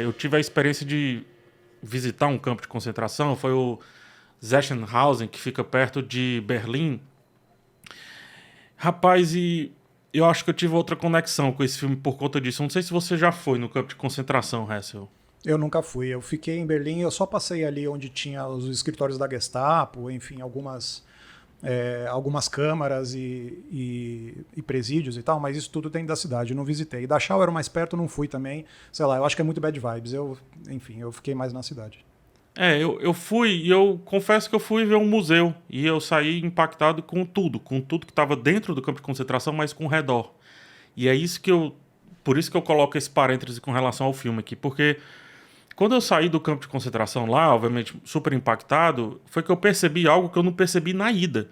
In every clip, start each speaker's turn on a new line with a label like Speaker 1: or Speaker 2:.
Speaker 1: eu tive a experiência de visitar um campo de concentração, foi o Sachsenhausen, que fica perto de Berlim. Rapaz, e eu acho que eu tive outra conexão com esse filme por conta disso. Eu não sei se você já foi no campo de concentração, Hessel.
Speaker 2: Eu nunca fui. Eu fiquei em Berlim, eu só passei ali onde tinha os escritórios da Gestapo, enfim, algumas câmaras e presídios e tal, mas isso tudo dentro da cidade, eu não visitei. Dachau era mais perto, não fui também. Sei lá, eu acho que é muito bad vibes. Enfim, eu fiquei mais na cidade.
Speaker 1: Eu fui e eu confesso que eu fui ver um museu e eu saí impactado com tudo que estava dentro do campo de concentração, mas com o redor. E é isso por isso que eu coloco esse parêntese com relação ao filme aqui, porque quando eu saí do campo de concentração lá, obviamente super impactado, foi que eu percebi algo que eu não percebi na ida,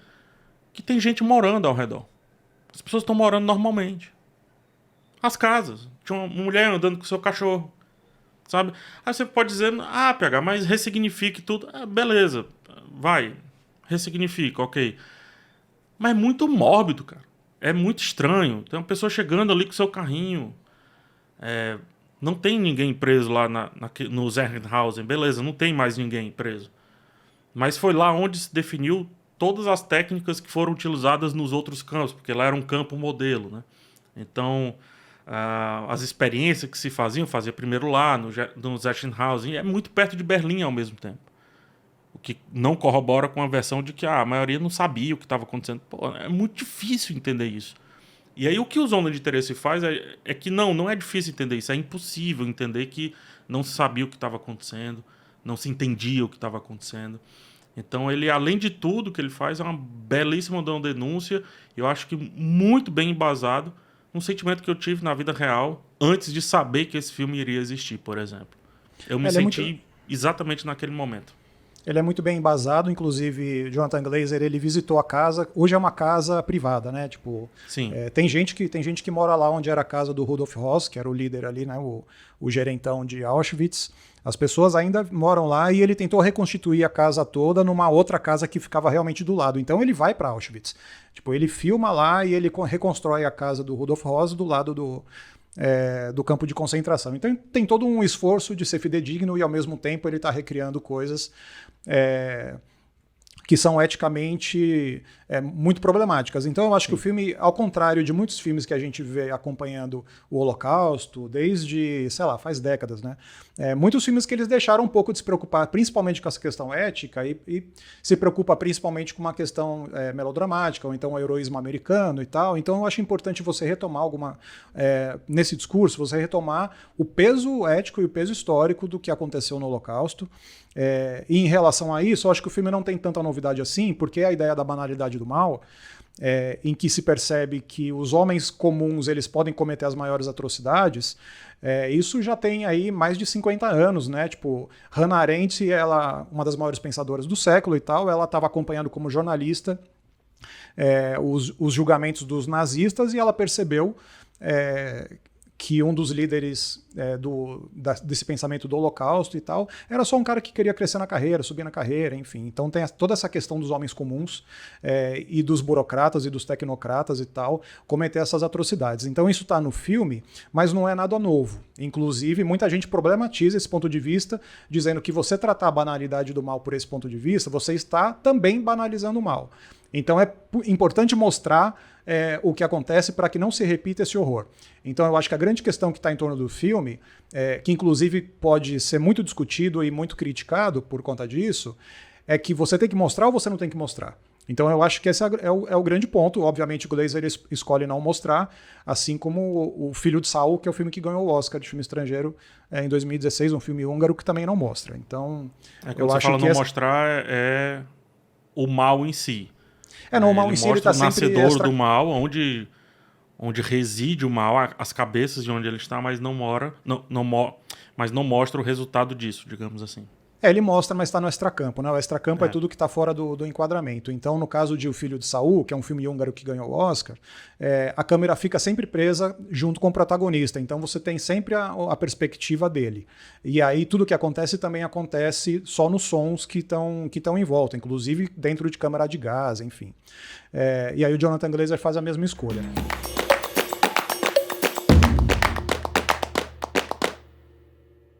Speaker 1: que tem gente morando ao redor. As pessoas estão morando normalmente. As casas. Tinha uma mulher andando com seu cachorro. Sabe? Aí você pode dizer, PH, mas ressignifique tudo. Beleza, vai, ressignifica, ok. Mas é muito mórbido, cara. É muito estranho. Tem uma pessoa chegando ali com seu carrinho. Não tem ninguém preso lá no Sachsenhausen. Beleza, não tem mais ninguém preso. Mas foi lá onde se definiu todas as técnicas que foram utilizadas nos outros campos, porque lá era um campo modelo, né? Então... as experiências que se fazia primeiro lá no Sachsenhausen, é muito perto de Berlim ao mesmo tempo, o que não corrobora com a versão de que a maioria não sabia o que estava acontecendo. Pô, é muito difícil entender isso. E aí o que o Zona de Interesse faz é que não é difícil entender isso, é impossível entender que não se sabia o que estava acontecendo, não se entendia o que estava acontecendo. Então ele, além de tudo que ele faz, é uma belíssima denúncia, eu acho que muito bem embasado, um sentimento que eu tive na vida real antes de saber que esse filme iria existir, por exemplo. Eu me senti exatamente naquele momento.
Speaker 2: Ele é muito bem embasado, inclusive Jonathan Glazer, ele visitou a casa, hoje é uma casa privada, né? Tipo,
Speaker 1: sim.
Speaker 2: Tem gente que mora lá onde era a casa do Rudolf Höss, que era o líder ali, né? O gerentão de Auschwitz. As pessoas ainda moram lá e ele tentou reconstituir a casa toda numa outra casa que ficava realmente do lado. Então ele vai para Auschwitz. Tipo, ele filma lá e ele reconstrói a casa do Rudolf Höss do lado do campo de concentração. Então tem todo um esforço de ser fidedigno e ao mesmo tempo ele está recriando coisas que são eticamente muito problemáticas. Então eu acho que o filme, ao contrário de muitos filmes que a gente vê acompanhando o Holocausto, desde, sei lá, faz décadas, né? Muitos filmes que eles deixaram um pouco de se preocupar, principalmente com essa questão ética, e se preocupa principalmente com uma questão melodramática, ou então o heroísmo americano e tal. Então eu acho importante você retomar nesse discurso, você retomar o peso ético e o peso histórico do que aconteceu no Holocausto. E em relação a isso, eu acho que o filme não tem tanta novidade assim, porque a ideia da banalidade do mal, em que se percebe que os homens comuns eles podem cometer as maiores atrocidades, isso já tem aí mais de 50 anos, né? Tipo, Hannah Arendt, ela, uma das maiores pensadoras do século e tal, ela estava acompanhando como jornalista os julgamentos dos nazistas e ela percebeu que um dos líderes desse pensamento do Holocausto e tal, era só um cara que queria crescer na carreira, subir na carreira, enfim. Então tem toda essa questão dos homens comuns e dos burocratas e dos tecnocratas e tal, cometer essas atrocidades. Então isso está no filme, mas não é nada novo. Inclusive, muita gente problematiza esse ponto de vista, dizendo que você tratar a banalidade do mal por esse ponto de vista, você está também banalizando o mal. Então é importante mostrar o que acontece para que não se repita esse horror. Então eu acho que a grande questão que está em torno do filme, que inclusive pode ser muito discutido e muito criticado por conta disso, é que você tem que mostrar ou você não tem que mostrar. Então eu acho que esse é o grande ponto. Obviamente o Glazer escolhe não mostrar, assim como o Filho de Saul, que é o filme que ganhou o Oscar de filme estrangeiro em 2016, um filme húngaro que também não mostra. Então
Speaker 1: eu acho que não mostrar é o mal em si.
Speaker 2: O mal em si ele tá
Speaker 1: o nascedor do mal, onde reside o mal, as cabeças de onde ele está, mas mas não mostra o resultado disso, digamos assim.
Speaker 2: Ele mostra, mas está no extracampo, né? O extracampo é tudo que está fora do enquadramento. Então, no caso de O Filho de Saul, que é um filme húngaro que ganhou o Oscar, a câmera fica sempre presa junto com o protagonista. Então, você tem sempre a perspectiva dele. E aí, tudo que acontece também acontece só nos sons que estão em volta, inclusive dentro de câmara de gás, enfim. E aí o Jonathan Glazer faz a mesma escolha.